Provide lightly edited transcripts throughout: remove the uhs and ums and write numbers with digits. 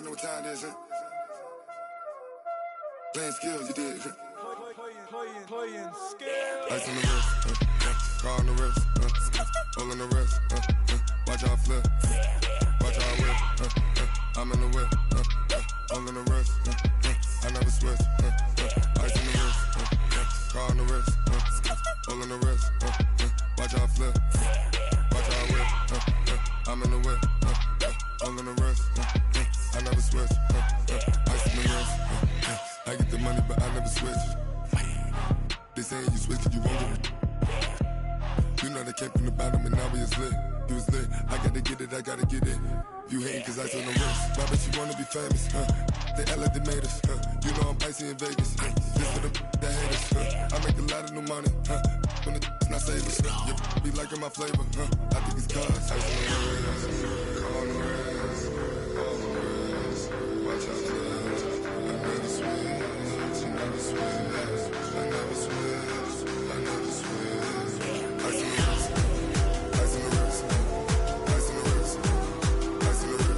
know what time it is, huh? Playing skills, you did. Playing skills. Ice on the wrist, car on the wrist, hole in the wrist, watch out flip, watch out whip, I'm in the whip, hole in the wrist, I never switch, ice on the wrist, car on the wrist, hole in the wrist, watch out flip, watch out whip, I'm in the whip, hole in the wrist, I never switch, ice on the wrist, I get the money but I never switch. They saying you switch it, you won't get it. You know they came from the bottom and now we is lit. You was lit, I gotta get it, I gotta get it. You hating cause ice on the wrist. Why bet you wanna be famous, They act like they made us, You know I'm icy in Vegas, This for the that hate us, I make a lot of new money, When it's not savers, You be liking my flavor, I think it's cause ice on the wrist, on the wrist, on the wrist. Watch out, I never switch, I never switch. I never switch, I never switch. Ice on the wrist, ice on the wrist, ice on the wrist, ice on the wrist, ice on the wrist,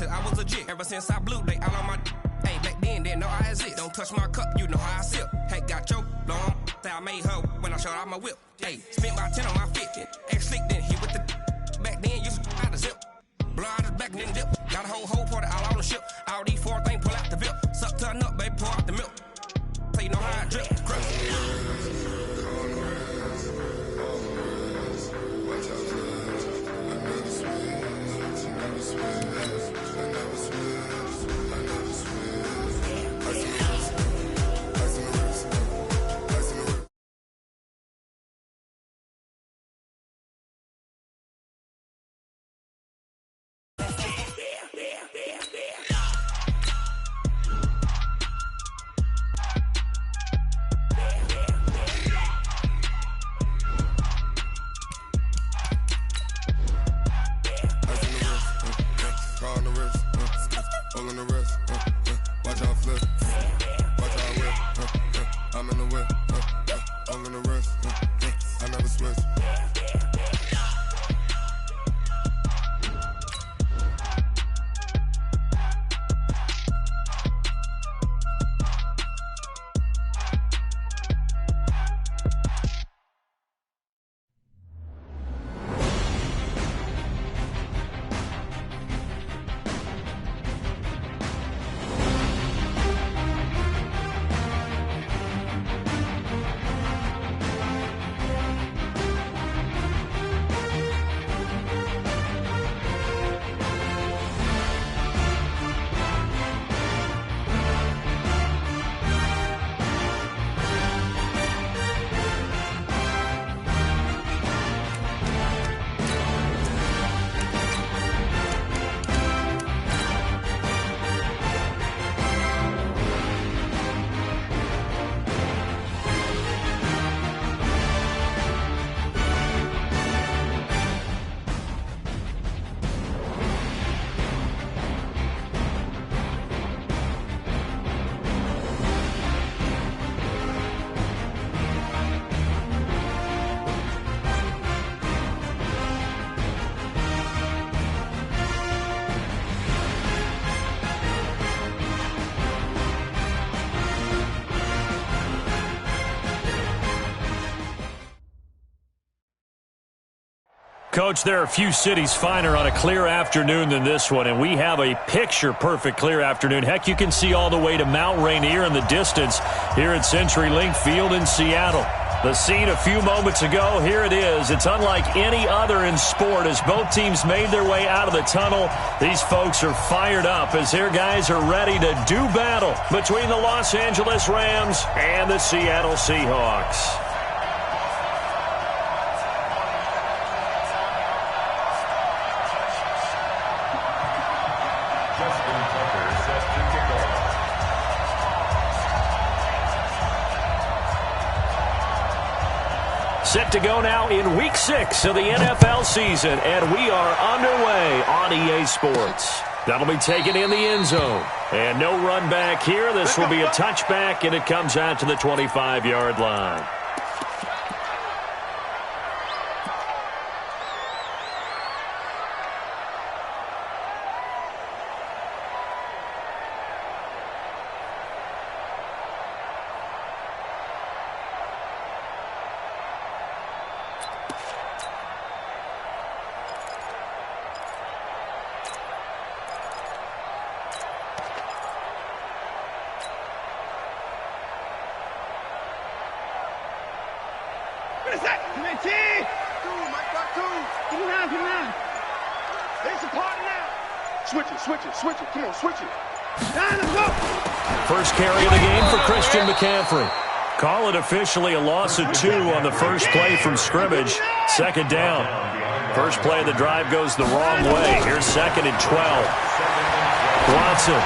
I was legit ever since I blew they all on my hey back then didn't know I exist. Don't touch my cup, you know how I sip. Hey, got your long I made her when I showed out my whip. Hey, spent about 10 on my 50. Ex slick then hit with the back then used to out the zip. Blow out his back and then dip. Got a whole party all on the ship. All these four things pull out the VIP. Suck to a nut, baby, pour out the milk. So you know how I drip. Coach, there are a few cities finer on a clear afternoon than this one, and we have a picture-perfect clear afternoon. Heck, you can see all the way to Mount Rainier in the distance here at CenturyLink Field in Seattle. The scene a few moments ago, here it is. It's unlike any other in sport as both teams made their way out of the tunnel. These folks are fired up as their guys are ready to do battle between the Los Angeles Rams and the Seattle Seahawks. Set to go now in Week 6 of the NFL season, and we are underway on EA Sports. That'll be taken in the end zone. And no run back here. This will be a touchback, and it comes out to the 25-yard line. Switch it. Come on, switch it. First carry of the game for Christian McCaffrey. Call it officially a loss of 2 on the first play from scrimmage. Second down. First play of the drive goes the wrong way. Here's 2nd and 12. Watson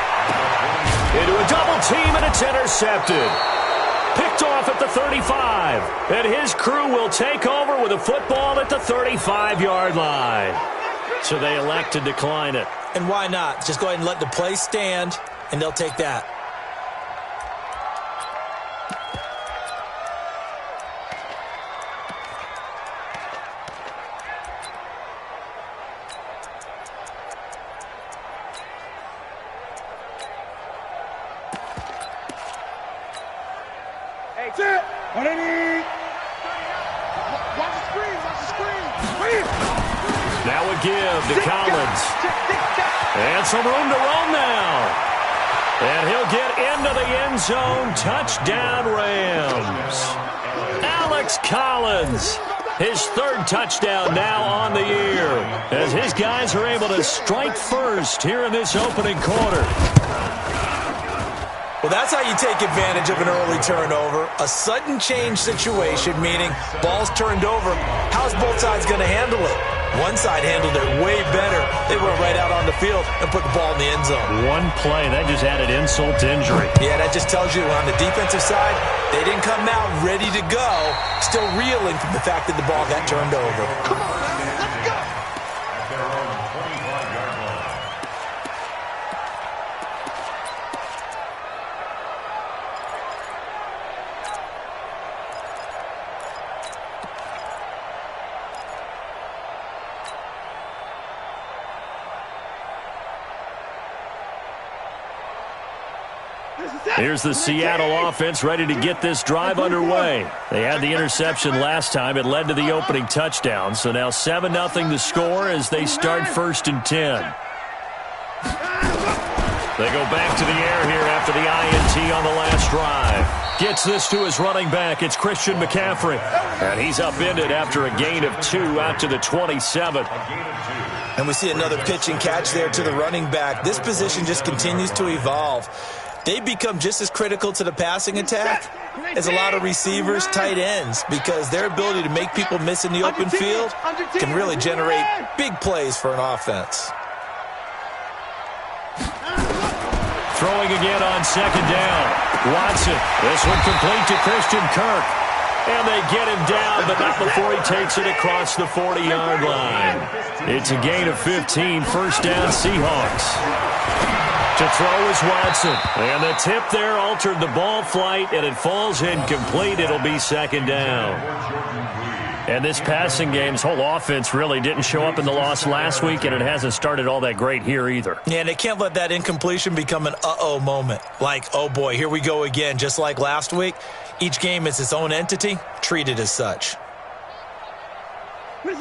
into a double team, and it's intercepted. Picked off at the 35. And his crew will take over with a football at the 35-yard line. So they elect to decline it. And why not? Just go ahead and let the play stand, and they'll take that. Hey, sit. What do they need? Watch the screen. Now a give to Collins. And some room to roam now. And he'll get into the end zone. Touchdown, Rams. Alex Collins, his 3rd touchdown now on the year, as his guys are able to strike first here in this opening quarter. Well, that's how you take advantage of an early turnover. A sudden change situation, meaning ball's turned over. How's both sides going to handle it? One side handled it way better. They went right out on the field and put the ball in the end zone. One play, that just added insult to injury. Yeah, that just tells you on the defensive side, they didn't come out ready to go, still reeling from the fact that the ball got turned over. Come on, let's go. Here's the Seattle offense ready to get this drive underway. They had the interception last time. It led to the opening touchdown. So now 7-0 to score as they start 1st and 10. They go back to the air here after the INT on the last drive. Gets this to his running back. It's Christian McCaffrey. And he's upended after a gain of 2 out to the 27. And we see another pitch and catch there to the running back. This position just continues to evolve. They become just as critical to the passing attack as a lot of receivers, tight ends, because their ability to make people miss in the open field can really generate big plays for an offense. Throwing again on 2nd down. Watson. This one complete to Christian Kirk. And they get him down, but not before he takes it across the 40-yard line. It's a gain of 15, 1st down Seahawks. To throw is Watson. And the tip there altered the ball flight, and it falls incomplete. It'll be 2nd down. And this passing game's whole offense really didn't show up in the loss last week, and it hasn't started all that great here either. Yeah, and they can't let that incompletion become an uh-oh moment. Like, oh boy, here we go again. Just like last week, each game is its own entity, treated as such.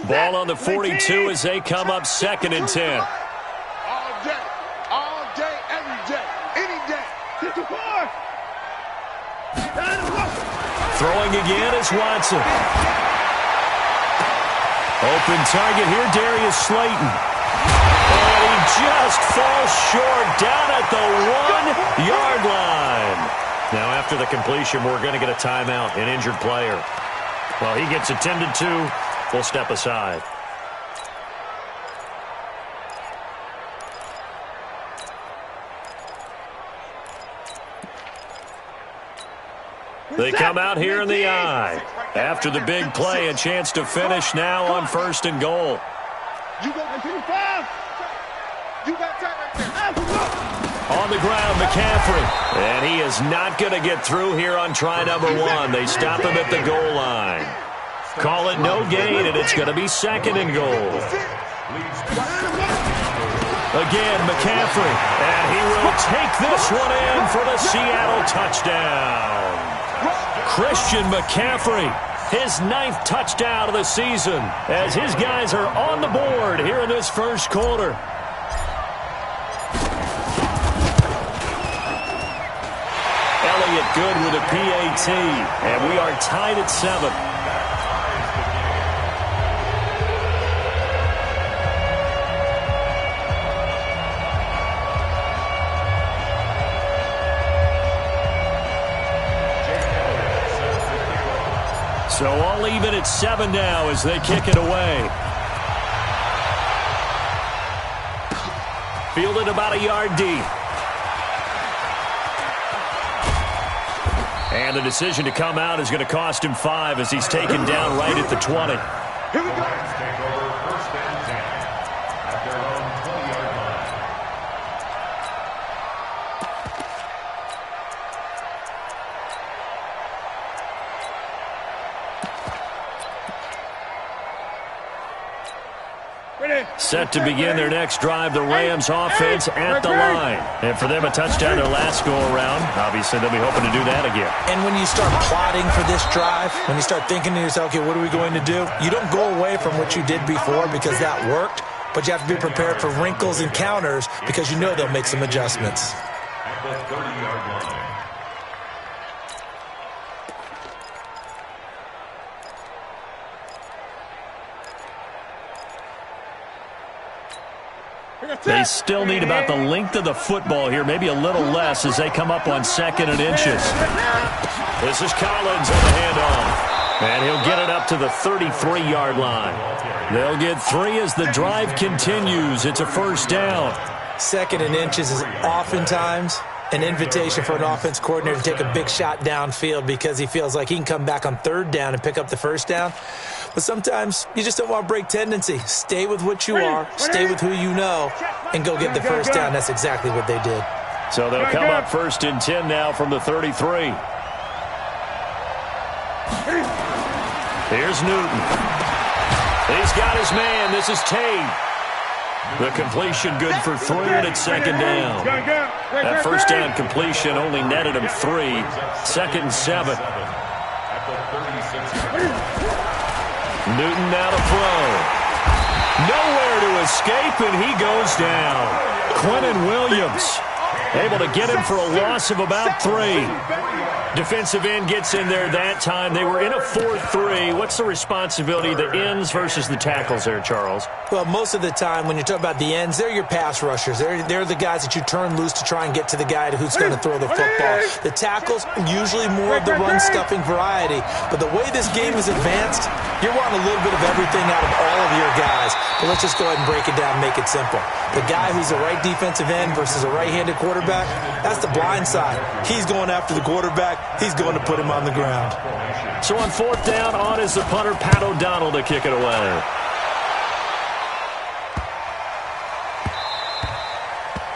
Ball on the 42 as they come up 2nd and 10. All day, every day, any day. 54. Throwing again is Watson. Open target here, Darius Slayton. And he just falls short down at the 1-yard line. Now, after the completion, we're going to get a timeout, an injured player. Well, he gets attended to. We'll step aside. They come out here in the eye. After the big play, a chance to finish now on 1st and goal. You got 5. You got time right there. On the ground, McCaffrey. And he is not going to get through here on try number 1. They stop him at the goal line. Call it no gain, and it's going to be 2nd and goal. Again, McCaffrey. And he will take this one in for the Seattle touchdown. Christian McCaffrey, his 9th touchdown of the season, as his guys are on the board here in this first quarter. Elliott good with a PAT, and we are tied at 7. So all even at 7 now as they kick it away. Fielded about a yard deep. And the decision to come out is going to cost him 5 as he's taken down right at the 20. Here we go. Set to begin their next drive, the Rams offense at the line. And for them, a touchdown their last go-around. Obviously, they'll be hoping to do that again. And when you start plotting for this drive, when you start thinking to yourself, okay, what are we going to do? You don't go away from what you did before because that worked, but you have to be prepared for wrinkles and counters because you know they'll make some adjustments. At the 30-yard line. They still need about the length of the football here, maybe a little less as they come up on 2nd and inches. This is Collins on the handoff. And he'll get it up to the 33-yard line. They'll get 3 as the drive continues. It's a first down. 2nd and inches is oftentimes an invitation for an offense coordinator to take a big shot downfield because he feels like he can come back on 3rd down and pick up the first down. But sometimes you just don't want to break tendency. Stay with what you are, stay with who you know, and go get the first down. That's exactly what they did. So they'll come up 1st and 10 now from the 33. Here's Newton. He's got his man. This is Tate. The completion good for 3, and it's 2nd down. That first down completion only netted him 3. 2nd and 7. Newton now to throw. Nowhere to escape, and he goes down. Quentin Williams able to get him for a loss of about 3. Defensive end gets in there that time. They were in a 4-3. What's the responsibility of the ends versus the tackles there, Charles? Well, most of the time when you talk about the ends, they're your pass rushers. They're the guys that you turn loose to try and get to the guy who's going to throw the football. The tackles, usually more of the run-stuffing variety. But the way this game is advanced, you're wanting a little bit of everything out of all of your guys. But let's just go ahead and break it down and make it simple. The guy who's the right defensive end versus a right-handed quarterback, that's the blind side. He's going after the quarterback. He's going to put him on the ground. So on 4th down, on is the punter, Pat O'Donnell, to kick it away.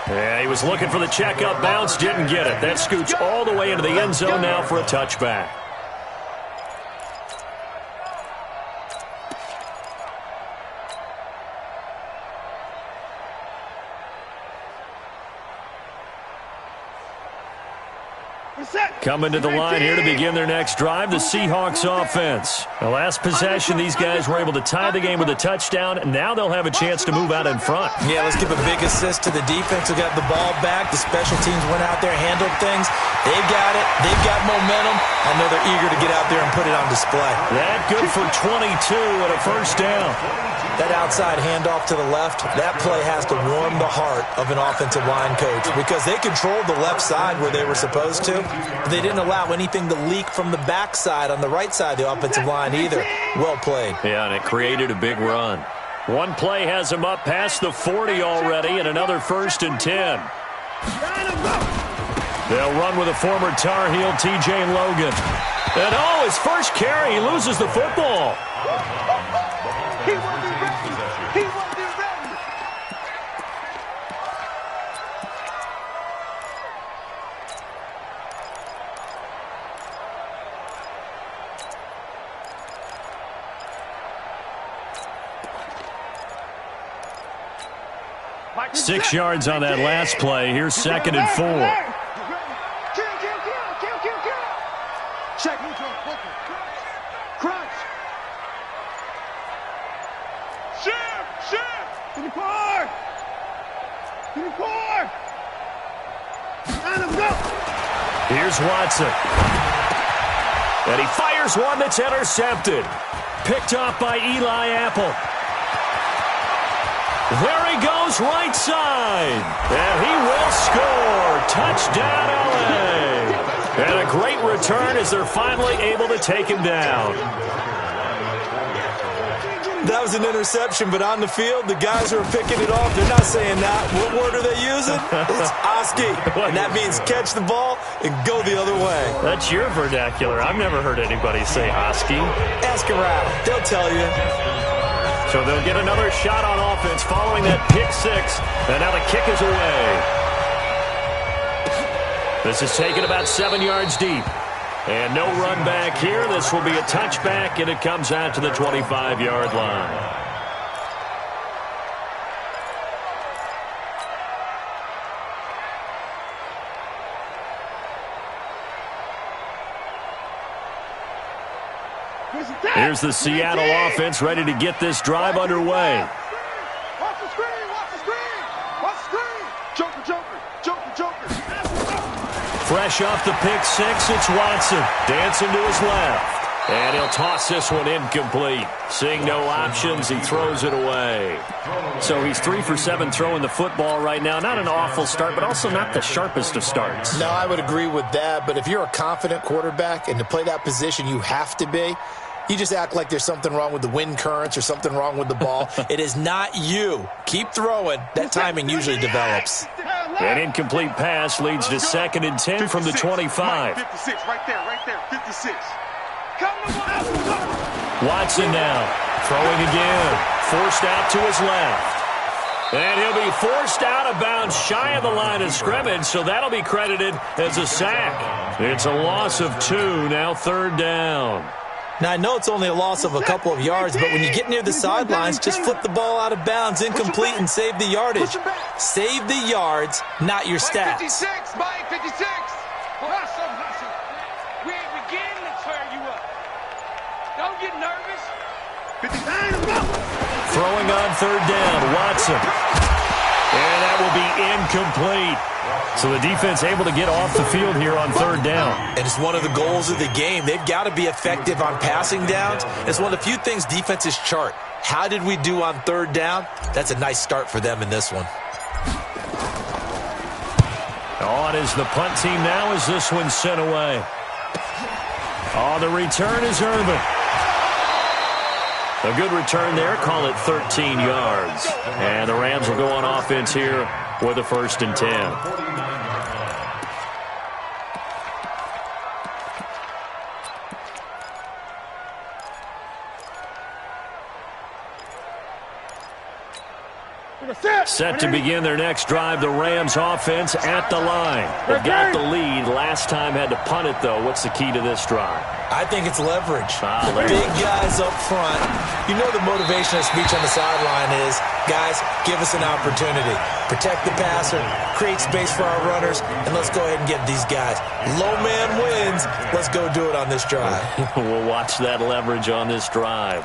Yeah, he was looking for the check-up bounce, didn't get it. That scoots all the way into the end zone now for a touchback. Coming to the line here to begin their next drive, the Seahawks offense. The last possession, these guys were able to tie the game with a touchdown, and now they'll have a chance to move out in front. Yeah, let's give a big assist to the defense who got the ball back. The special teams went out there, handled things. They've got it. They've got momentum. I know they're eager to get out there and put it on display. That good for 22 and a first down. That outside handoff to the left, that play has to warm the heart of an offensive line coach because they controlled the left side where they were supposed to, but they didn't allow anything to leak from the backside on the right side of the offensive line either. Well played. Yeah, and it created a big run. One play has them up past the 40 already, and another 1st and 10. They'll run with a former Tar Heel, T.J. Logan. And oh, his first carry, he loses the football. He wasn't ready. He wasn't ready. Mike, 6 yards on that last play. Here's 2nd and 4. Kill. Check. Crunch. Shift. In the car. Let him go. Here's Watson. And he fires one that's intercepted. Picked off by Eli Apple. There he goes, right side. And he will score. Touchdown, LA. And a great return as they're finally able to take him down. That was an interception, but on the field, the guys who are picking it off, they're not saying that. What word are they using? It's Oski. And that means catch the ball and go the other way. That's your vernacular. I've never heard anybody say Oski. Ask around. They'll tell you. So they'll get another shot on offense following that pick 6. And now the kick is away. This is taken about 7 yards deep. And no run back here. This will be a touchback, and it comes out to the 25-yard line. Here's the Seattle offense ready to get this drive underway. Watch the screen. Joker. Fresh off the pick 6, it's Watson. Dancing to his left. And he'll toss this one incomplete. Seeing no options, he throws it away. So he's 3 for 7 throwing the football right now. Not an awful start, but also not the sharpest of starts. No, I would agree with that. But if you're a confident quarterback and to play that position, you have to be. You just act like there's something wrong with the wind currents or something wrong with the ball. It is not you. Keep throwing. That timing usually develops. An incomplete pass leads to 2nd and 10 from the 25. 56, right there. 56. Watson now, throwing again. Forced out to his left. And he'll be forced out of bounds shy of the line of scrimmage, so that'll be credited as a sack. It's a loss of 2, now 3rd down. Now, I know it's only a loss of a couple of yards, but when you get near the sidelines, just flip the ball out of bounds, incomplete, and save the yardage. Save the yards, not your stats. 56, Mike, 56. Hustle. We ain't beginning to tear you up. Don't get nervous. 59, Throwing on 3rd down, Watson. And that will be incomplete. So the defense able to get off the field here on 3rd down. And it's one of the goals of the game. They've got to be effective on passing downs. It's one of the few things defenses chart. How did we do on 3rd down? That's a nice start for them in this one. On is the punt team now as this one's sent away. The return is Irvin. A good return there. Call it 13 yards. And the Rams will go on offense here with a 1st and 10. Set to begin their next drive, the Rams offense at the line. They've got the lead. Last time had to punt it, though. What's the key to this drive? I think it's leverage. The big guys up front. You know the motivational speech on the sideline is, guys, give us an opportunity. Protect the passer, create space for our runners, and let's go ahead and get these guys. Low man wins. Let's go do it on this drive. We'll watch that leverage on this drive.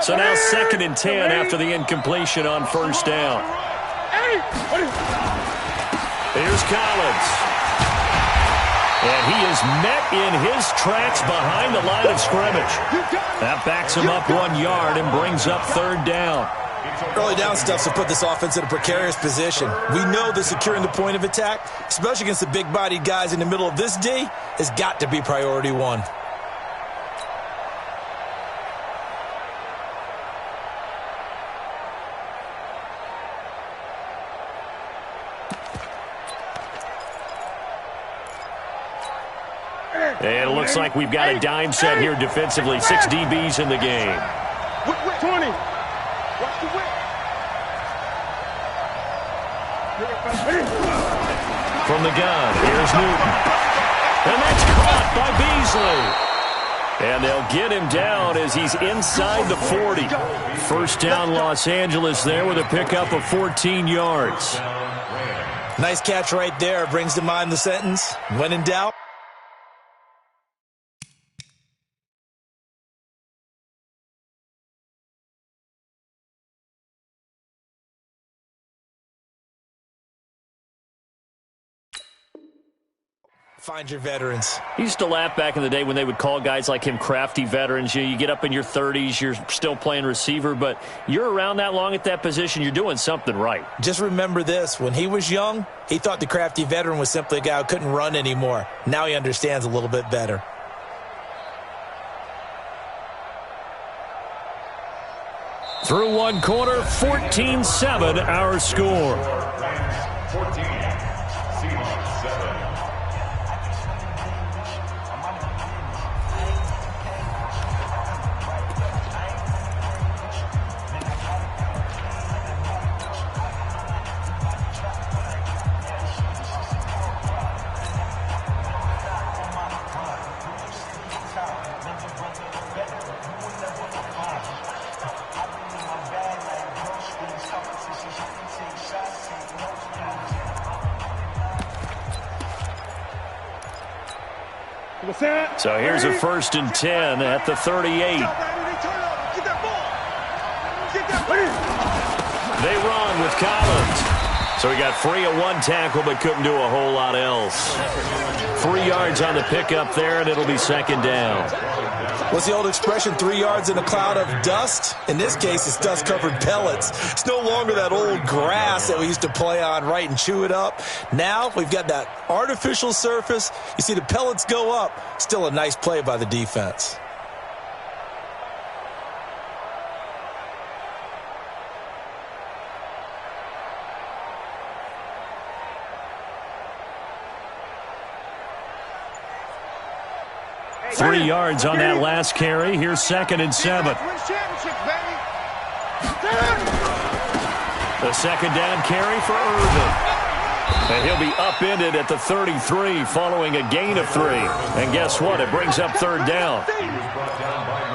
So now 2nd and 10 after the incompletion on 1st down. Here's Collins. And he is met in his tracks behind the line of scrimmage. That backs him up 1 yard and brings up 3rd down. Early down stuff to put this offense in a precarious position. We know that securing the point of attack, especially against the big-bodied guys in the middle of this D, has got to be priority 1. And it looks like we've got a dime set here defensively. 6 DBs in the game. 20. Watch the whip. From the gun, here's Newton. And that's caught by Beasley. And they'll get him down as he's inside the 40. First down, Los Angeles there with a pickup of 14 yards. Nice catch right there. Brings to mind the sentence, when in doubt. Find your veterans. He used to laugh back in the day when they would call guys like him crafty veterans. You get up in your 30s, you're still playing receiver, but you're around that long at that position, you're doing something right. Just remember this. When he was young, he thought the crafty veteran was simply a guy who couldn't run anymore. Now he understands a little bit better. Through one quarter, 14-7 our score. 14, Seahawks 7. So here's a 1st and 10 at the 38. They run with Collins. So he got free of one tackle but couldn't do a whole lot else. 3 yards on the pickup there, and it'll be 2nd down. What's the old expression, 3 yards in a cloud of dust? In this case, it's dust-covered pellets. It's no longer that old grass that we used to play on, right, and chew it up. Now we've got that artificial surface. You see the pellets go up. Still a nice play by the defense. Three yards on that last carry. Here's 2nd and 7. The 2nd down carry for Irvin. And he'll be upended at the 33 following a gain of 3. And guess what? It brings up 3rd down.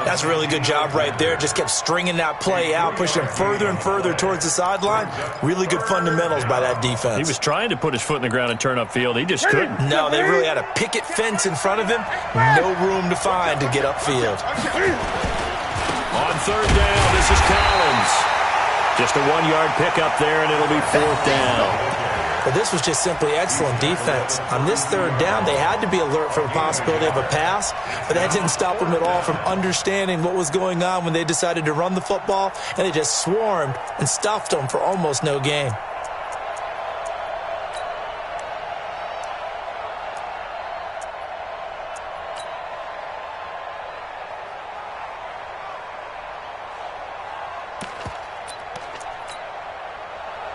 That's a really good job right there. Just kept stringing that play out, pushing him further and further towards the sideline. Really good fundamentals by that defense. He was trying to put his foot in the ground and turn upfield. He just couldn't. No, they really had a picket fence in front of him. No room to find to get upfield. On 3rd down, this is Collins. Just a 1-yard pickup there, and it'll be 4th down. But this was just simply excellent defense. On this 3rd down, they had to be alert for the possibility of a pass, but that didn't stop them at all from understanding what was going on when they decided to run the football, and they just swarmed and stuffed them for almost no gain.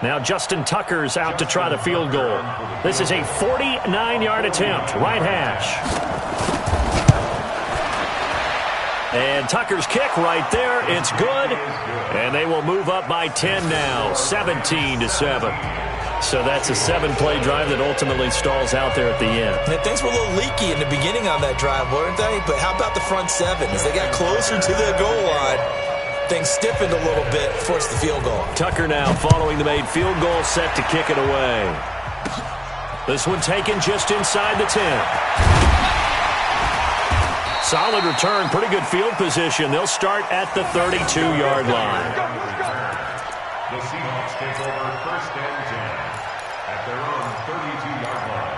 Now Justin Tucker's out to try the field goal. This is a 49-yard attempt, right hash. And Tucker's kick right there, it's good. And they will move up by 10 now, 17-7. So that's a 7-play drive that ultimately stalls out there at the end. And things were a little leaky in the beginning on that drive, weren't they? But how about the front 7? As they got closer to the goal line, things stiffened a little bit, forced the field goal. Tucker now following the made field goal, set to kick it away. This one taken just inside the 10. Solid return, pretty good field position. They'll start at the 32-yard line. The Seahawks take over 1st and 10 at their own 32-yard line.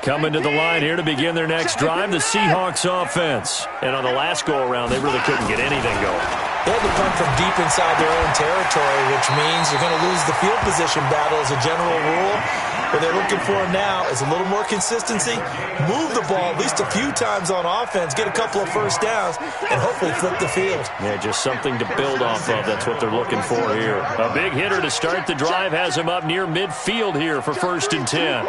Coming to the line here to begin their next drive, the Seahawks offense. And on the last go-around, they really couldn't get anything going. They had to punt from deep inside their own territory, which means you're going to lose the field position battle as a general rule. What they're looking for now is a little more consistency, move the ball at least a few times on offense, get a couple of first downs, and hopefully flip the field. Yeah, just something to build off of. That's what they're looking for here. A big hitter to start the drive has him up near midfield here for 1st and 10.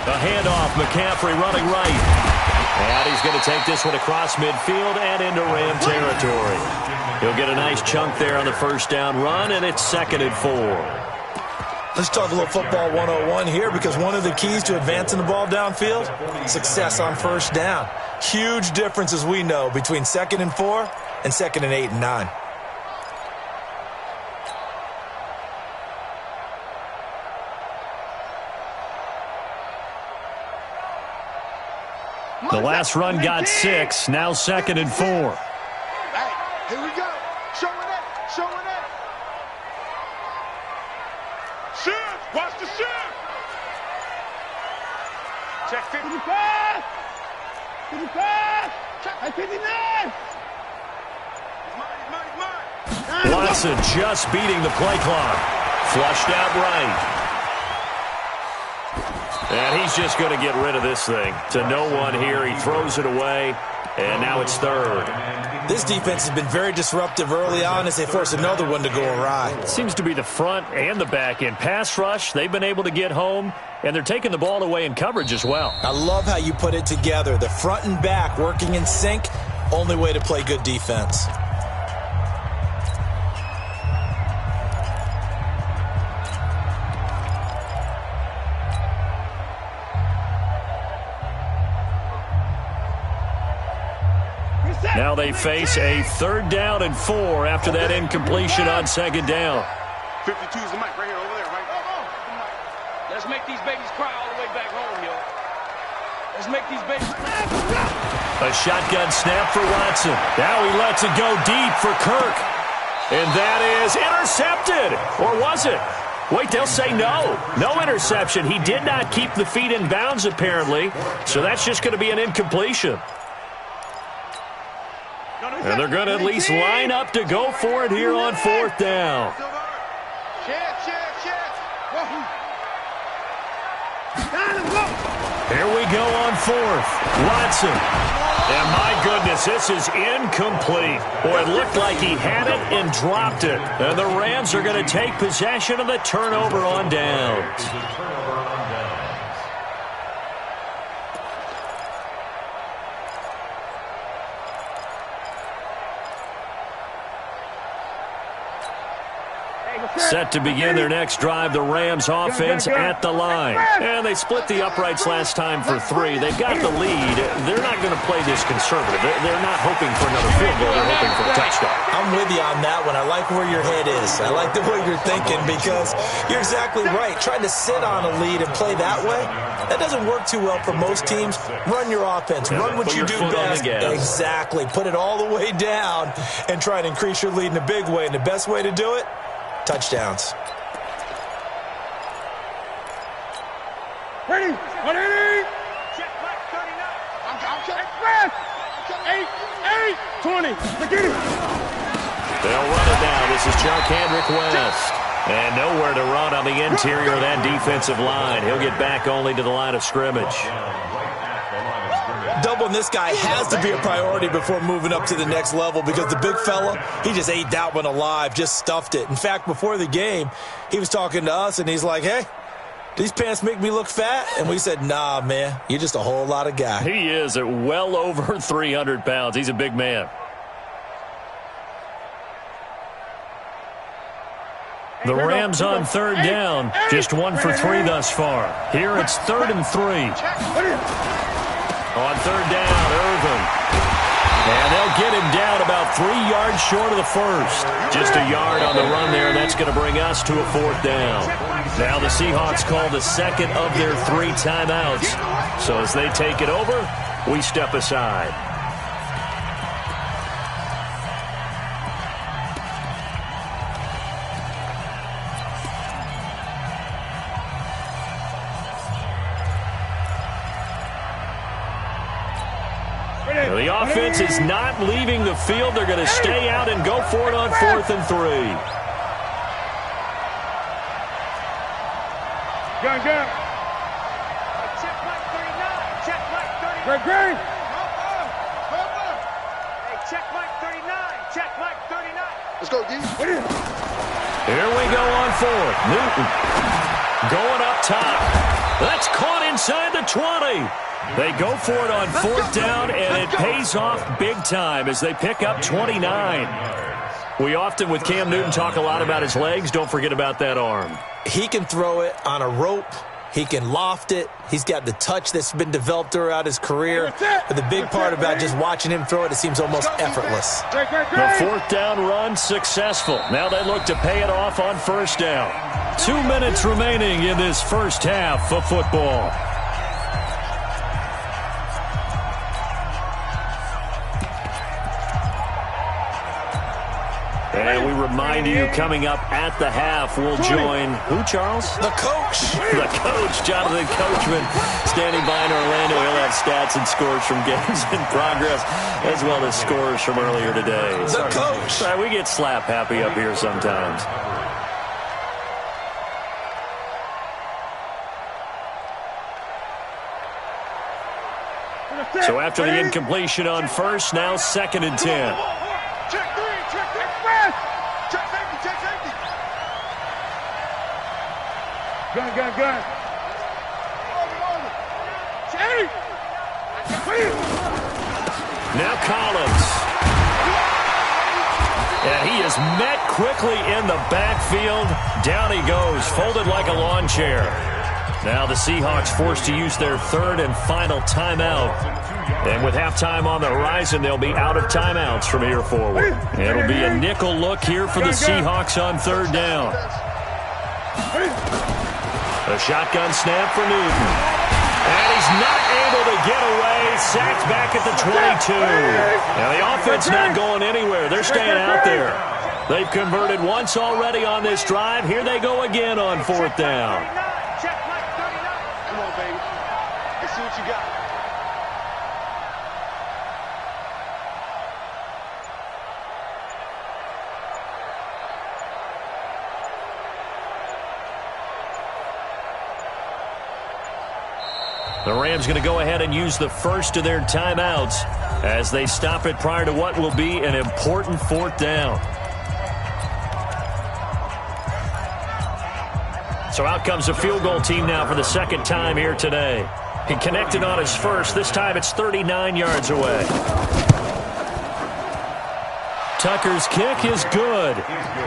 A handoff, McCaffrey running right. And he's going to take this one across midfield and into Ram territory. He'll get a nice chunk there on the first down run, and it's 2nd and 4. Let's talk a little football 101 here, because one of the keys to advancing the ball downfield, success on first down. Huge difference, as we know, between 2nd and 4 and 2nd and 8 and 9. The last run got 6, now 2nd and 4. Hey, here we go. Showing it, showing it. Shift, watch the shift. Check 55. 55. Check 59. Watson just beating the play clock. Flushed out right. And he's just going to get rid of this thing. To no one here. He throws it away, and now it's 3rd. This defense has been very disruptive early on as they force another one to go awry. It seems to be the front and the back end. Pass rush, they've been able to get home, and they're taking the ball away in coverage as well. I love how you put it together. The front and back working in sync, only way to play good defense. Now they face a 3rd down and 4 after that incompletion on 2nd down. 52 is the mic right here, over there, right? Let's make these babies cry all the way back home, yo. Let's make these babies cry. A shotgun snap for Watson. Now he lets it go deep for Kirk. And that is intercepted. Or was it? Wait, they'll say no. No interception. He did not keep the feet in bounds, apparently. So that's just going to be an incompletion. And they're going to at least line up to go for it here on 4th down. Here we go on 4th. Watson. And my goodness, this is incomplete. Boy, it looked like he had it and dropped it. And the Rams are going to take possession of the turnover on downs. Set to begin their next drive, the Rams offense at the line. And they split the uprights last time for 3. They've got the lead. They're not going to play this conservative. They're not hoping for another field goal. They're hoping for a touchdown. I'm with you on that one. I like where your head is. I like the way you're thinking, because you're exactly right. Trying to sit on a lead and play that way, that doesn't work too well for most teams. Run your offense. Run what you do best. Exactly. Put it all the way down and try and increase your lead in a big way. And the best way to do it, touchdowns. Ready? 180. Check back 39. I'm check. 8, 20. Get it. They'll run it now. This is Chuck Hendrick West. And nowhere to run on the interior of that defensive line. He'll get back only to the line of scrimmage. Doubling this guy has to be a priority before moving up to the next level, because the big fella, he just ate that one alive, just stuffed it. In fact, before the game, he was talking to us, and he's like, hey, these pants make me look fat? And we said, nah, man, you're just a whole lot of guy. He is at well over 300 pounds. He's a big man. The Rams on 3rd down, just 1 for 3 thus far. Here it's 3rd and 3. On 3rd down, Irvin. And they'll get him down about 3 yards short of the first. Just a yard on the run there, and that's going to bring us to a 4th down. Now the Seahawks call the second of their 3 timeouts. So as they take it over, we step aside. The offense is not leaving the field. They're going to stay out and go for it on 4th and 3. Gun. Check Mike 39. Check Mike 39. Great. Hey, check Mike 39. Check Mike 39. Let's go, D. Here we go on 4th. Newton going up top. That's caught inside the 20. They go for it on 4th down, and it pays off big time as they pick up 29. We often, with Cam Newton, talk a lot about his legs. Don't forget about that arm. He can throw it on a rope. He can loft it. He's got the touch that's been developed throughout his career. But the big part about just watching him throw it, it seems almost effortless. The 4th down run successful. Now they look to pay it off on 1st down. 2 minutes remaining in this first half of football. And we remind you, coming up at the half, we'll join who, Charles? The coach. The coach, Jonathan Coachman, standing by in Orlando. He'll have stats and scores from games in progress, as well as scores from earlier today. The coach. Sorry, we get slap happy up here sometimes. So after the incompletion on 1st, now 2nd and 10. Gun. Now Collins. And he is met quickly in the backfield. Down he goes, folded like a lawn chair. Now the Seahawks forced to use their 3rd and final timeout. And with halftime on the horizon, they'll be out of timeouts from here forward. It'll be a nickel look here for the Seahawks on 3rd down. A shotgun snap for Newton. And he's not able to get away. Sacked back at the 22. Now the offense not going anywhere. They're staying out there. They've converted once already on this drive. Here they go again on 4th down. Come on, baby. Let's see what you got. The Rams going to go ahead and use the first of their timeouts as they stop it prior to what will be an important 4th down. So out comes a field goal team now for the 2nd time here today. He connected on his first. This time it's 39 yards away. Tucker's kick is good.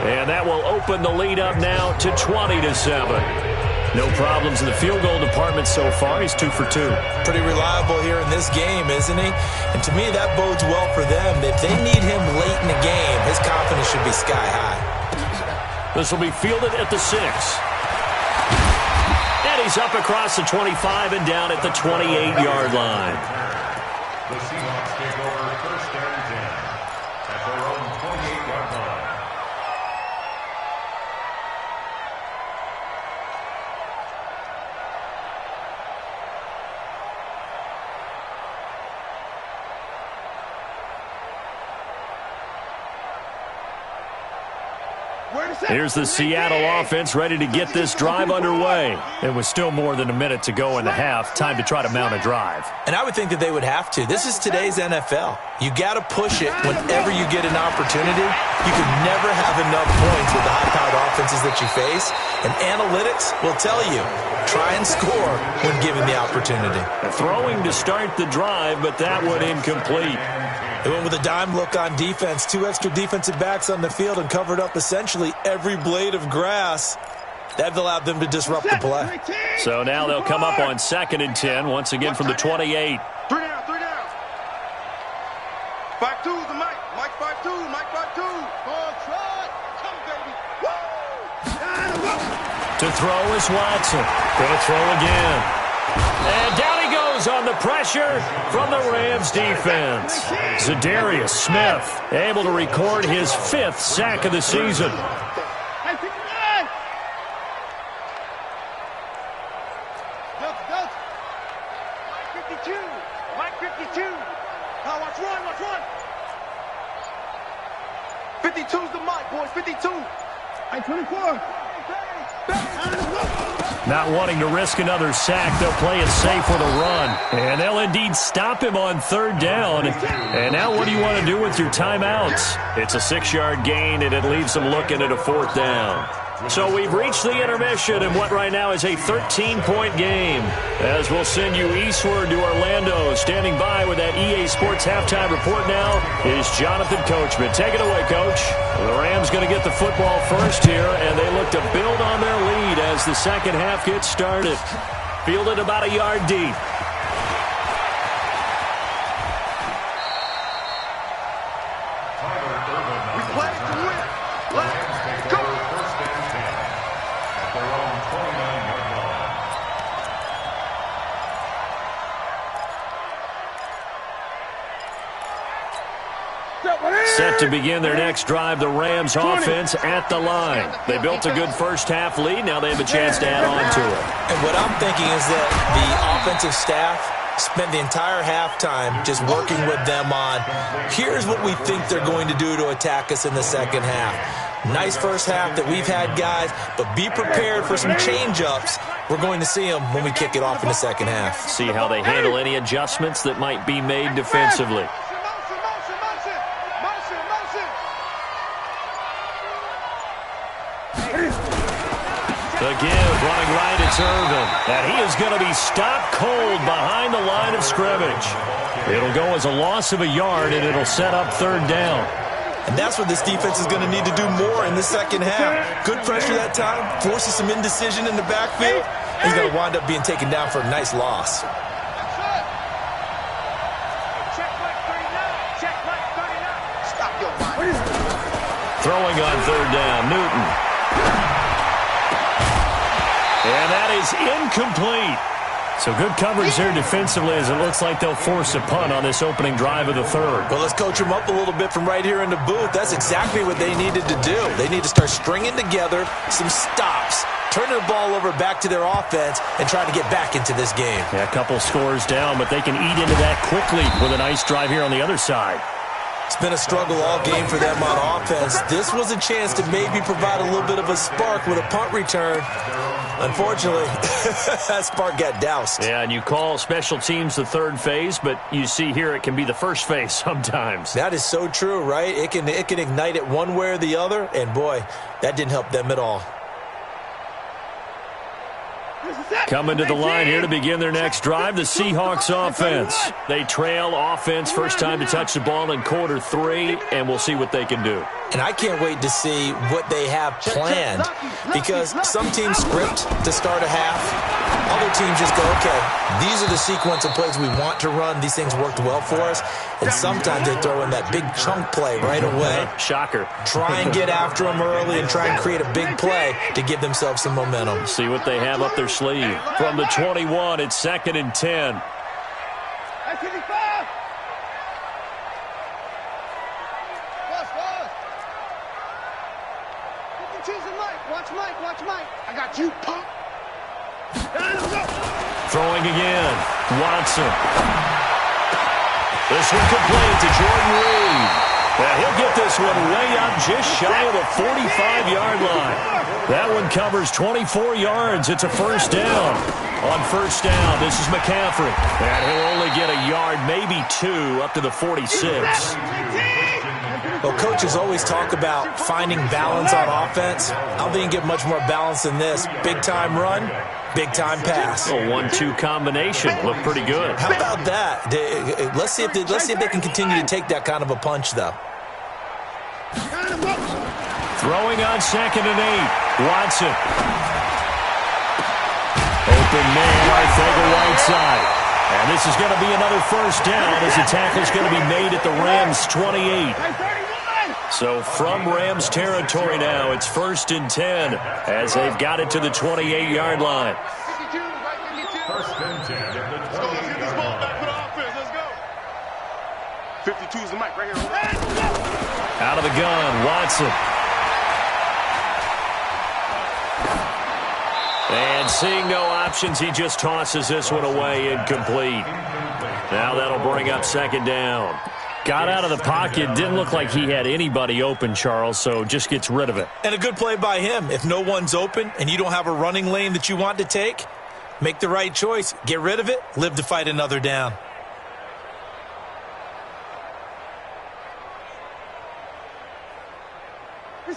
And that will open the lead up now to 20-7. No problems in the field goal department so far. He's 2 for 2. Pretty reliable here in this game, isn't he? And to me, that bodes well for them. If they need him late in the game, his confidence should be sky high. This will be fielded at the 6. And he's up across the 25 and down at the 28-yard line. The Seahawks take over 1st and 10 at their own 28-yard line. Here's the Seattle offense ready to get this drive underway. It was still more than a minute to go in the half. Time to try to mount a drive. And I would think that they would have to. This is today's NFL. You got to push it whenever you get an opportunity. You can never have enough points with the high-powered offenses that you face. And analytics will tell you, try and score when given the opportunity. Throwing to start the drive, but that one incomplete. They went with a dime look on defense. 2 extra defensive backs on the field and covered up essentially every blade of grass. That allowed them to disrupt the play. So now they'll come up on 2nd and 10, once again from the 28. 3 down. 5-2 the Mike. Mike 5-2. Mike 5-2. Ball try. Come, baby. Woo! To throw is Watson. Going to throw again. And down he goes on the pressure from the Rams defense. Zadarius Smith able to record his 5th sack of the season. Mike 52. Now watch one. 52's the mic, boys. 52. Hey, 24. Not wanting to risk another sack, they'll play it safe with a run. And they'll indeed stop him on third down. And now what do you want to do with your timeouts? It's a 6-yard gain, and it leaves them looking at a fourth down. So we've reached the intermission in what right now is a 13-point game. As we'll send you eastward to Orlando. Standing by with that EA Sports halftime report now is Jonathan Coachman. Take it away, Coach. The Rams going to get the football first here, and they look to build on their lead as the second half gets started. Fielded about a yard deep. Set to begin their next drive, the Rams offense at the line. They built a good first half lead. Now they have a chance to add on to it. And what I'm thinking is that the offensive staff spent the entire halftime just working with them on, here's what we think they're going to do to attack us in the second half. Nice first half that we've had, guys, but be prepared for some change-ups. We're going to see them when we kick it off in the second half. See how they handle any adjustments that might be made defensively. Again, running right, it's Irvin. And he is going to be stopped cold behind the line of scrimmage. It'll go as a loss of a yard, and it'll set up third down. And that's what this defense is going to need to do more in the second half. Good pressure that time, forces some indecision in the backfield. He's going to wind up being taken down for a nice loss. Throwing on third down, Newton. And that is incomplete. So good coverage there defensively as it looks like they'll force a punt on this opening drive of the third. Well, let's coach them up a little bit from right here in the booth. That's exactly what they needed to do. They need to start stringing together some stops, turn the ball over back to their offense, and try to get back into this game. Yeah, a couple scores down, but they can eat into that quickly with a nice drive here on the other side. It's been a struggle all game for them on offense. This was a chance to maybe provide a little bit of a spark with a punt return. Unfortunately, that spark got doused. Yeah, and you call special teams the third phase, but you see here it can be the first phase sometimes. That is so true, right? It can ignite it one way or the other, and boy, that didn't help them at all. Coming to the line here to begin their next drive, the Seahawks offense. They trail offense first time to touch the ball in quarter 3, and we'll see what they can do. And I can't wait to see what they have planned, because some teams script to start a half. Other teams just go, okay, these are the sequence of plays we want to run. These things worked well for us. And sometimes they throw in that big chunk play right away. Shocker. Try and get after them early and try and create a big play to give themselves some momentum. See what they have up their sleeve. From the 21, it's 2nd and 10. Watch Mike. I got you, punk. Throwing again. Watson. This one complete to Jordan Reed. He'll get this one way up just shy of the 45-yard line. That one covers 24 yards. It's a first down. On first down, this is McCaffrey. And he'll only get a yard, maybe 2, up to the 46. Well, coaches always talk about finding balance on offense. I don't think you can get much more balance than this. Big-time run, big-time pass. A 1-2 combination. Looked pretty good. How about that? Let's see if they can continue to take that kind of a punch, though. Throwing on 2nd and 8. Watson. Open man right there to the right side. And this is going to be another first down as the tackle is going to be made at the Rams' 28. So from Rams territory now, it's 1st and 10 as they've got it to the 28-yard line. 1st and 10 at the 28-yard line. Let's go. 52 is the mic right here. Out of the gun, Watson. And seeing no options, he just tosses this one away, incomplete. Now that'll bring up 2nd down. Got out of the pocket. Didn't look like he had anybody open, Charles, so just gets rid of it. And a good play by him. If no one's open and you don't have a running lane that you want to take, make the right choice. Get rid of it. Live to fight another down.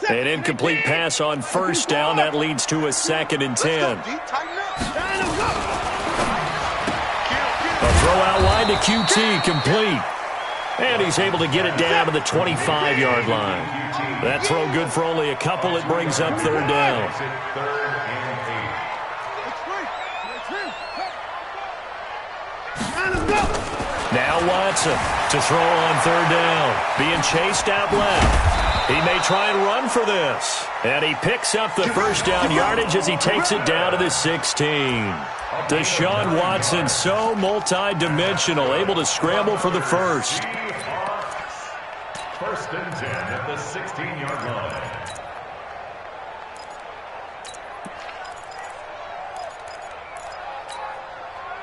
An incomplete pass on first down. That leads to a 2nd and 10. A throw out line to QT, complete. And he's able to get it down to the 25-yard line. That throw good for only a couple. It brings up 3rd down. Now Watson to throw on 3rd down. Being chased out left. He may try and run for this. And he picks up the first down yardage as he takes it down to the 16. Deshaun Watson, so multi-dimensional, able to scramble for the first. 1st and 10 at the 16-yard line.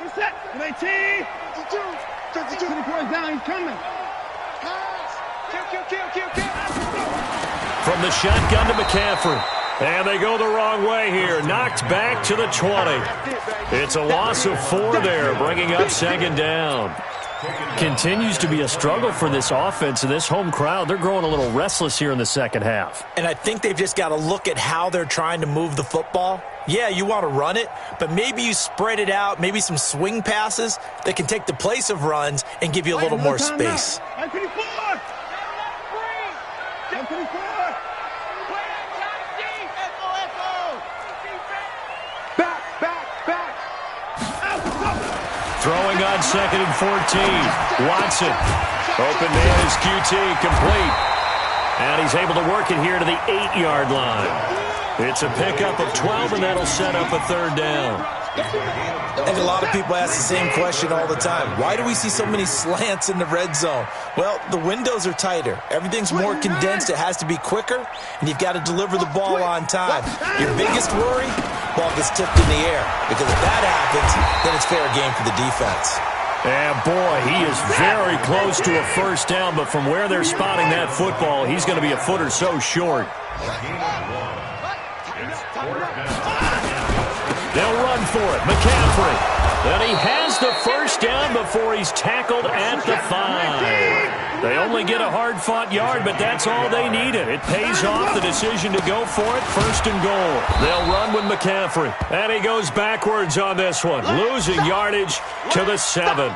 He's set. 19. 24 down. He's coming. Kill. From the shotgun to McCaffrey. And they go the wrong way here. Knocked back to the 20. It's a loss of 4 there, bringing up 2nd down. Continues to be a struggle for this offense and this home crowd. They're growing a little restless here in the second half. And I think they've just got to look at how they're trying to move the football. Yeah, you want to run it, but maybe you spread it out, maybe some swing passes that can take the place of runs and give you a little more space. Throwing on 2nd and 14. Watson. Open man is QT, complete. And he's able to work it here to the 8-yard line. It's a pickup of 12, and that'll set up a 3rd down. And a lot of people ask the same question all the time. Why do we see so many slants in the red zone? Well, the windows are tighter. Everything's more condensed. It has to be quicker, and you've got to deliver the ball on time. Your biggest worry? Ball gets tipped in the air. Because if that happens, then it's fair game for the defense. And boy, he is very close to a first down, but from where they're spotting that football, he's going to be a foot or so short. They'll run for it. McCaffrey. And he has the first down before he's tackled at the 5. They only get a hard-fought yard, but that's all they needed. It pays off the decision to go for it, 1st and goal. They'll run with McCaffrey. And he goes backwards on this one, losing yardage to the 7.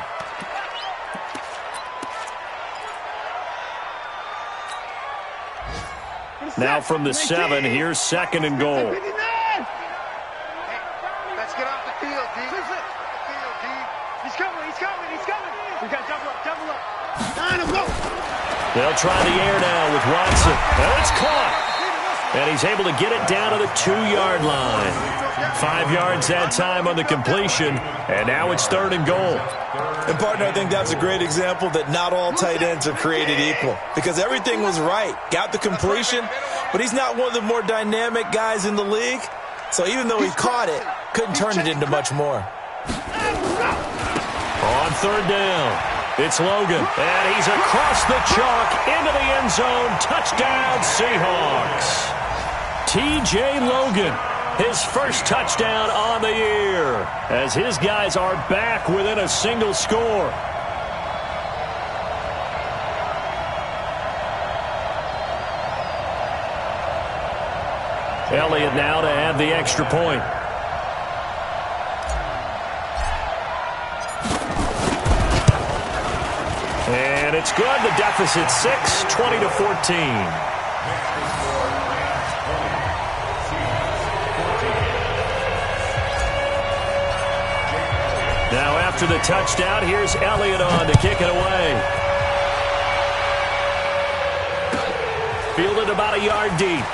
Now from the 7, here's 2nd and goal. Let's get off the field, D. He's coming. We got double up. They'll try the air now with Watson. And it's caught. And he's able to get it down to the 2-yard line. 5 yards that time on the completion. And now it's 3rd and goal. And, partner, I think that's a great example that not all tight ends are created equal. Because everything was right. Got the completion, but he's not one of the more dynamic guys in the league. So even though he caught it, couldn't turn it into much more. On 3rd down, it's Logan. And he's across the chalk into the end zone. Touchdown, Seahawks. T.J. Logan, his first touchdown on the year, as his guys are back within a single score. Elliott now to add the extra point. And it's good. The deficit 6, 20-14. Now after the touchdown, here's Elliott on to kick it away. Fielded about a yard deep.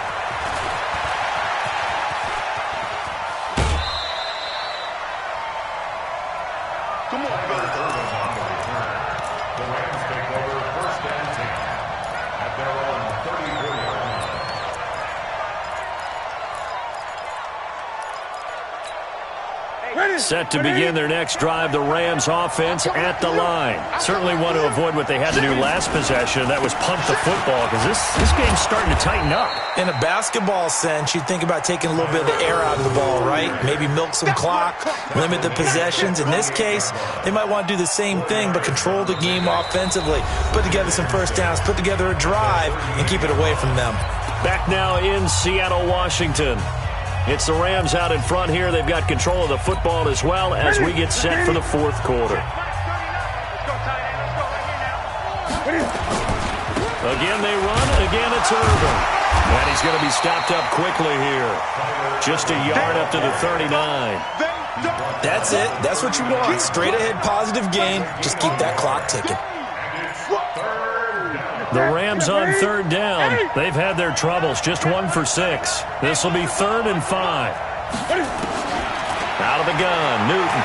Ready, Set to begin their next drive, the Rams offense at the line. Certainly want to avoid what they had to do last possession. That was punt the football, because this game's starting to tighten up. In a basketball sense, you think about taking a little bit of the air out of the ball, right? Maybe milk some clock, limit the possessions. In this case, they might want to do the same thing, but control the game offensively. Put together some first downs, put together a drive, and keep it away from them. Back now in Seattle, Washington. It's the Rams out in front here. They've got control of the football as well as we get set for the fourth quarter. Again, they run. Again, it's Irvin. And he's going to be stopped up quickly here. Just a yard up to the 39. That's it. That's what you want. Straight ahead, positive gain. Just keep that clock ticking. The Rams on third down. They've had their troubles. Just 1 for 6. This will be 3rd and 5. Out of the gun, Newton.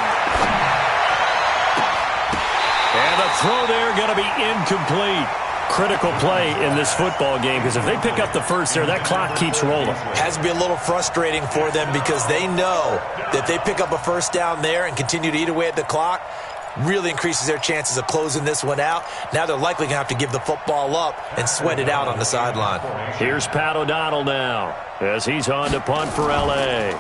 And the throw there going to be incomplete. Critical play in this football game, because if they pick up the first there, that clock keeps rolling. Has to be a little frustrating for them, because they know that if they pick up a first down there and continue to eat away at the clock, really increases their chances of closing this one out. Now they're likely going to have to give the football up and sweat it out on the sideline. Here's Pat O'Donnell now as he's on to punt for L.A.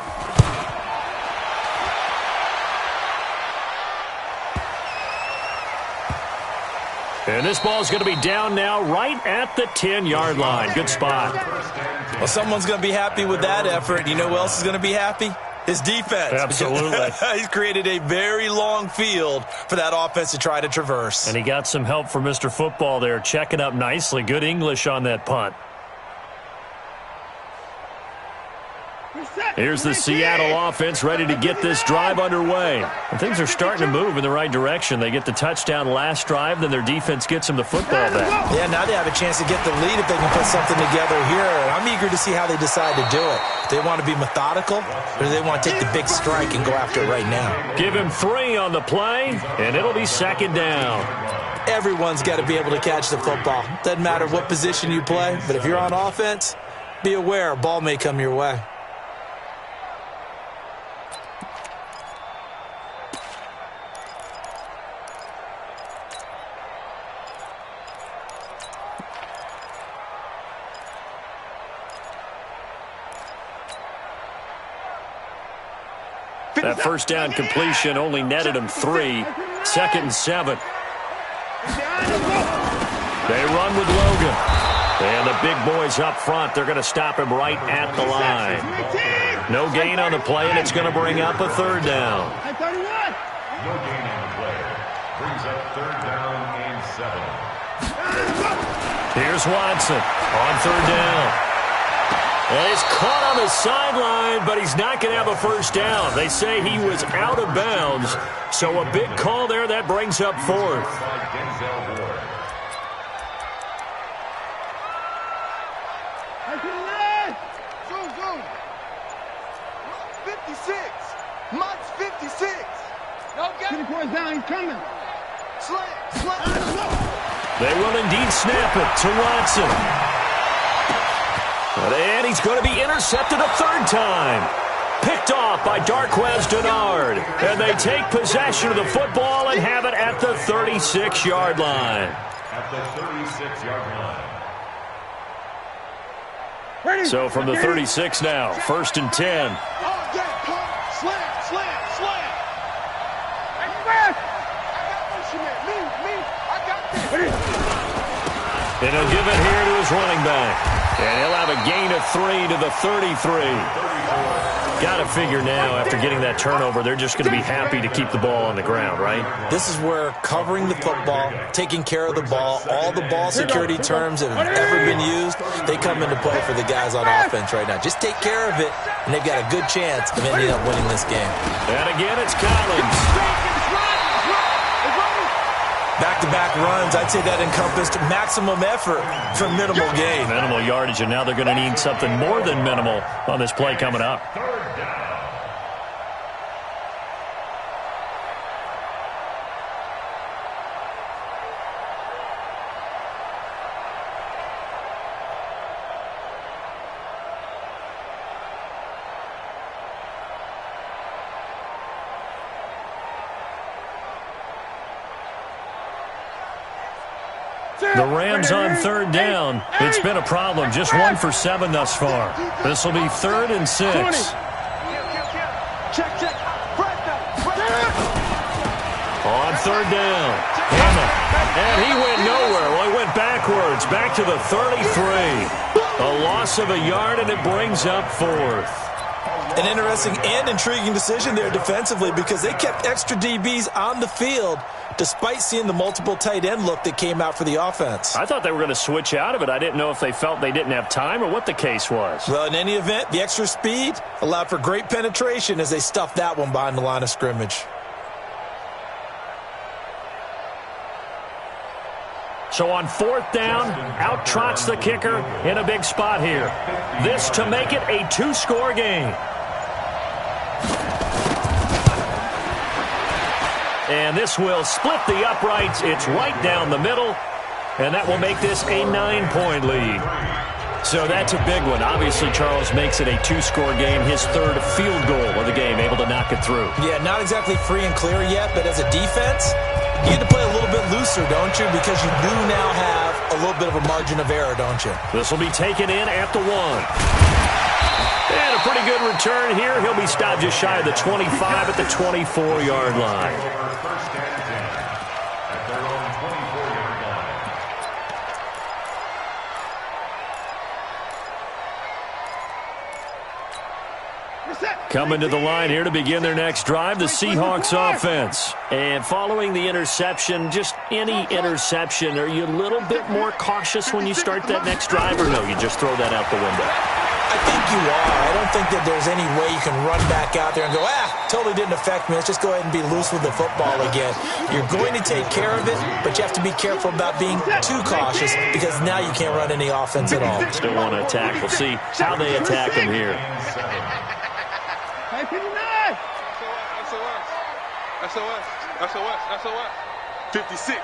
And this ball's going to be down now right at the 10-yard line. Good spot. Well, someone's going to be happy with that effort. You know who else is going to be happy? His defense. Absolutely. He's created a very long field for that offense to try to traverse. And he got some help from Mr. Football there, checking up nicely. Good English on that punt. Here's the Seattle offense ready to get this drive underway. And things are starting to move in the right direction. They get the touchdown last drive, then their defense gets them the football back. Yeah, now they have a chance to get the lead if they can put something together here. And I'm eager to see how they decide to do it. Do they want to be methodical, or do they want to take the big strike and go after it right now? Give him 3 on the play, and it'll be 2nd down. Everyone's got to be able to catch the football. Doesn't matter what position you play, but if you're on offense, be aware a ball may come your way. That first down completion only netted him 3. 2nd and 7. They run with Logan. And the big boys up front, they're going to stop him right at the line. No gain on the play, and it's going to bring up a 3rd down. No gain on the play. Brings up 3rd down and 7. Here's Watson on 3rd down. And he's caught on the sideline, but he's not going to have a first down. They say he was out of bounds, so a big call there. That brings up 4th. 56. Mike's 56. No gap. Down, he's coming. Slant. They will indeed snap it to Watson. And he's going to be intercepted a 3rd time. Picked off by Darquez Denard. And they take possession of the football and have it at the 36-yard line. At the 36-yard line. So from the 36 now, 1st and 10. And he'll give it here to his running back. And he'll have a gain of 3 to the 33. Got to figure now, after getting that turnover, they're just going to be happy to keep the ball on the ground, right? This is where covering the football, taking care of the ball, all the ball security terms that have ever been used, they come into play for the guys on offense right now. Just take care of it, and they've got a good chance of ending up winning this game. And again, it's Collins. Back-to-back runs, I'd say that encompassed maximum effort for minimal gain. Minimal yardage, and now they're going to need something more than minimal on this play coming up. 3rd down. The Rams on third down. It's been a problem. Just 1 for 7 thus far. This will be 3rd and 6. Check. On third down. And he went nowhere. Well, he went backwards. Back to the 33. A loss of a yard, and it brings up 4th. An interesting and intriguing decision there defensively because they kept extra DBs on the field despite seeing the multiple tight end look that came out for the offense. I thought they were going to switch out of it. I didn't know if they felt they didn't have time or what the case was. Well, in any event, the extra speed allowed for great penetration as they stuffed that one behind the line of scrimmage. So on 4th down, out trots the kicker in a big spot here. This to make it a 2-score game. And this will split the uprights. It's right down the middle. And that will make this a 9-point lead. So that's a big one. Obviously, Charles makes it a 2-score game. His 3rd field goal of the game, able to knock it through. Yeah, not exactly free and clear yet, but as a defense, you get to play a little bit looser, don't you? Because you do now have a little bit of a margin of error, don't you? This will be taken in at the 1. And a pretty good return here. He'll be stopped just shy of the 25 at the 24-yard line. First and 10 at their own 24-yard line. Coming to the line here to begin their next drive, the Seahawks offense. And following the interception, just any interception, are you a little bit more cautious when you start that next drive, or no, you just throw that out the window? I think you are. I don't think that there's any way you can run back out there and go, totally didn't affect me. Let's just go ahead and be loose with the football again. You're going to take care of it, but you have to be careful about being too cautious because now you can't run any offense at all. Still want to attack. We'll see how they attack him here. SOS. 56.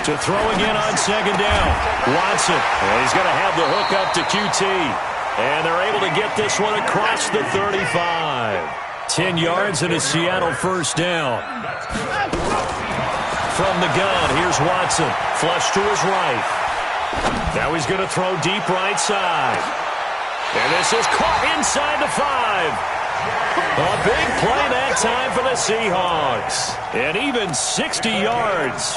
To throw again on 2nd down. Watson. And he's going to have the hook up to QT. And they're able to get this one across the 35. 10 yards and a Seattle 1st down. From the gun, here's Watson. Flush to his right. Now he's going to throw deep right side. And this is caught inside the 5. A big play that time for the Seahawks. And even 60 yards.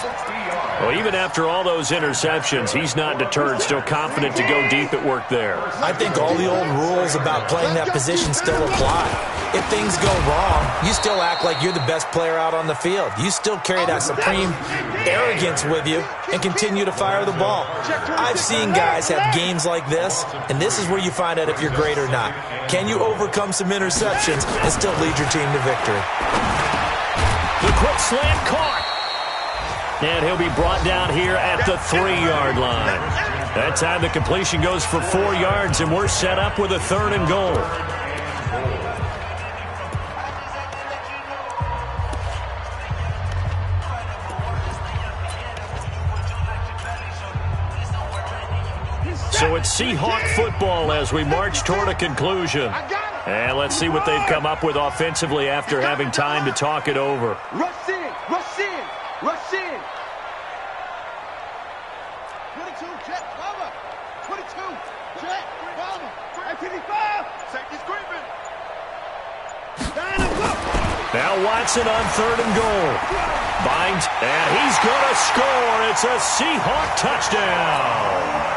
Well, even after all those interceptions, he's not deterred, still confident to go deep at work there. I think all the old rules about playing that position still apply. If things go wrong, you still act like you're the best player out on the field. You still carry that supreme arrogance with you and continue to fire the ball. I've seen guys have games like this, and this is where you find out if you're great or not. Can you overcome some interceptions and still lead your team to victory? The quick slant caught. And he'll be brought down here at the 3-yard line. That time the completion goes for 4 yards, and we're set up with a 3rd and goal. So it's Seahawk football as we march toward a conclusion. And let's see what they've come up with offensively after having time to talk it over. Rush in. 22, jet, cover. 22, jet, cover. 55, safety's creeping. Now Watson on 3rd and goal. Binds, and he's going to score. It's a Seahawk touchdown.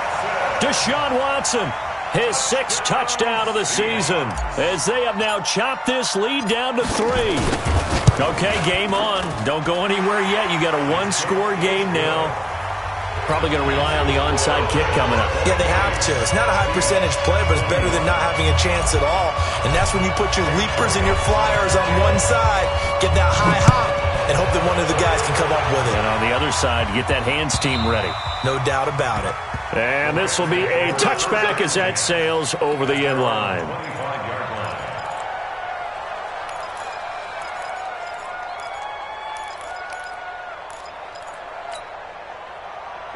Deshaun Watson, his 6th touchdown of the season, as they have now chopped this lead down to 3. Okay, game on. Don't go anywhere yet. You got a 1-score game now. Probably going to rely on the onside kick coming up. Yeah, they have to. It's not a high percentage play, but it's better than not having a chance at all. And that's when you put your leapers and your flyers on one side, get that high hop, and hope that one of the guys can come up with it. And on the other side, get that hands team ready. No doubt about it. And this will be a touchback as that sails over the end line.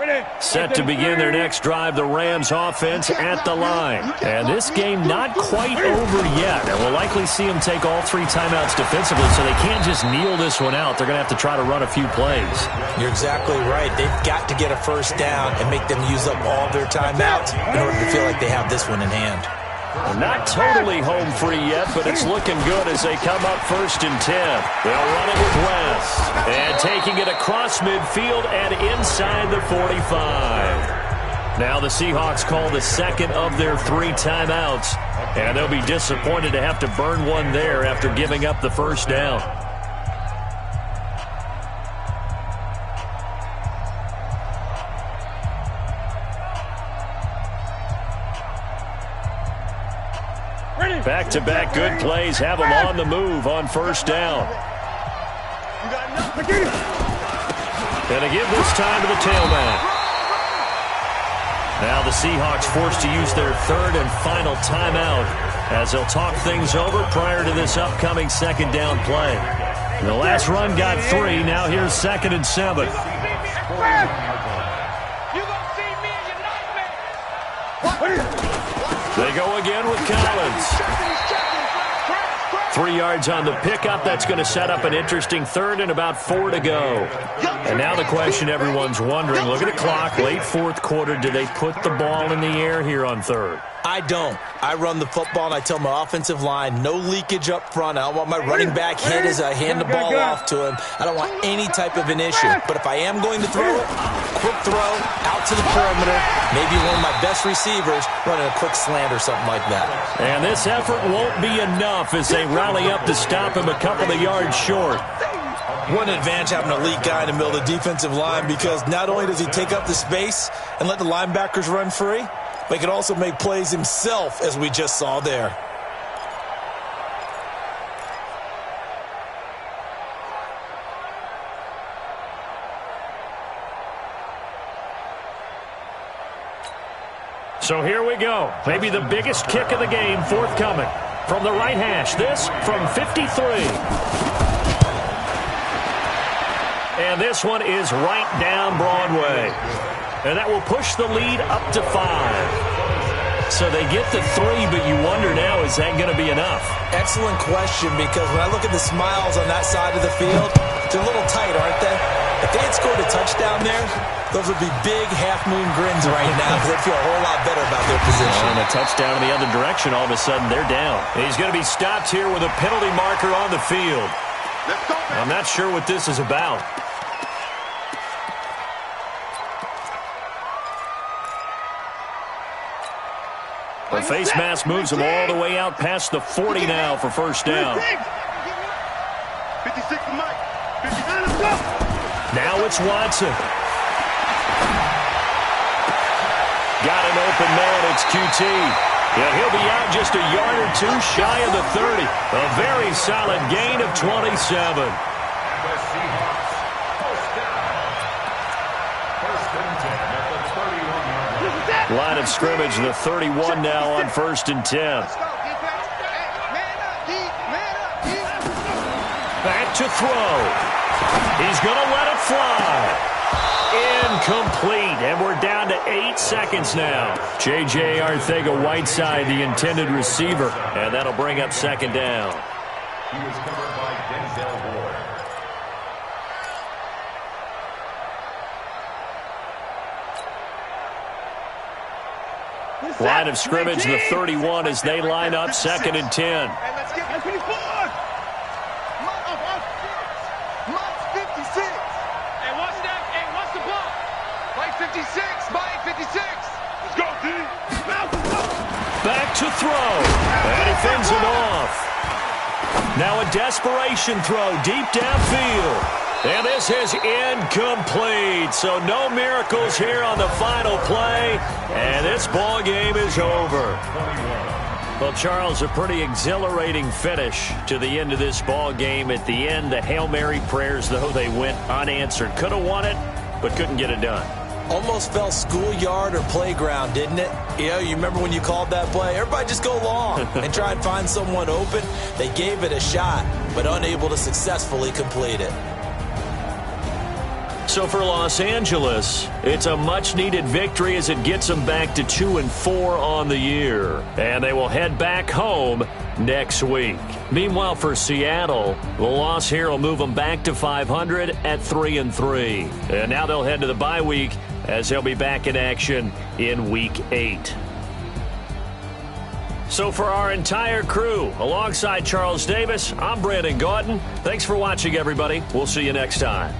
Ready. Set to begin their next drive, the Rams offense at the line. And this game not quite over yet. And we'll likely see them take all 3 timeouts defensively, so they can't just kneel this one out. They're going to have to try to run a few plays. You're exactly right. They've got to get a first down and make them use up all their timeouts in order to feel like they have this one in hand. Not totally home free yet, but it's looking good as they come up 1st and 10. They'll run it with West. And taking it across midfield and inside the 45. Now the Seahawks call the second of their 3 timeouts. And they'll be disappointed to have to burn one there after giving up the first down. Back-to-back good plays have them on the move on first down. And a give this time to the tailback. Now the Seahawks forced to use their 3rd and final timeout as they'll talk things over prior to this upcoming second down play. The last run got 3. Now here's 2nd and 7. They go again with Collins. 3 yards on the pickup. That's going to set up an interesting 3rd and about 4 to go. And now the question everyone's wondering, look at the clock, late 4th quarter, do they put the ball in the air here on 3rd? I don't. I run the football, and I tell my offensive line, no leakage up front. I don't want my running back hit as I hand the ball off to him. I don't want any type of an issue. But if I am going to throw it, quick throw, out to the perimeter, maybe one of my best receivers running a quick slant or something like that. And this effort won't be enough as they rally up to stop him a couple of yards short. One advantage having an elite guy in the middle of the defensive line, because not only does he take up the space and let the linebackers run free, but he can also make plays himself, as we just saw there. So here we go. Maybe the biggest kick of the game forthcoming. From the right hash, this from 53. And this one is right down Broadway. And that will push the lead up to 5. So they get the 3, but you wonder now, is that going to be enough? Excellent question, because when I look at the smiles on that side of the field, they're a little tight, aren't they? If they had scored a touchdown there, those would be big half-moon grins right now, because they'd feel a whole lot better about their position. And a touchdown in the other direction, all of a sudden they're down. And he's going to be stopped here with a penalty marker on the field. I'm not sure what this is about. The face mask moves him all the way out past the 40 now for first down. 56 to Mike. 59, let's go. Now it's Watson. Got an open man, it's QT. And he'll be out just a yard or 2 shy of the 30. A very solid gain of 27. Line of scrimmage, the 31 now on 1st and 10. Back to throw. He's going to let it fly. Incomplete, and we're down to 8 seconds now. J.J. Arcega-Whiteside, the intended receiver, and that'll bring up 2nd down. He was covered by Denzel Ward. Line of scrimmage, the 31 as they line up 2nd and 10. Hey, let's get 54. Mike's 56. Hey, what's that? Hey, what's the ball? Mike 56. Mike 56. Let's go, D. Back to throw. And he fends him off. Now a desperation throw deep downfield. And this is incomplete. So no miracles here on the final play. And this ball game is over. Well, Charles, a pretty exhilarating finish to the end of this ball game. At the end, the Hail Mary prayers, though, they went unanswered. Could have won it, but couldn't get it done. Almost felt schoolyard or playground, didn't it? You remember when you called that play? Everybody just go long and try and find someone open. They gave it a shot, but unable to successfully complete it. So for Los Angeles, it's a much-needed victory as it gets them back to 2-4 on the year. And they will head back home next week. Meanwhile, for Seattle, the loss here will move them back to 500 at 3-3. And now they'll head to the bye week as they'll be back in action in Week 8. So for our entire crew, alongside Charles Davis, I'm Brandon Gaudin. Thanks for watching, everybody. We'll see you next time.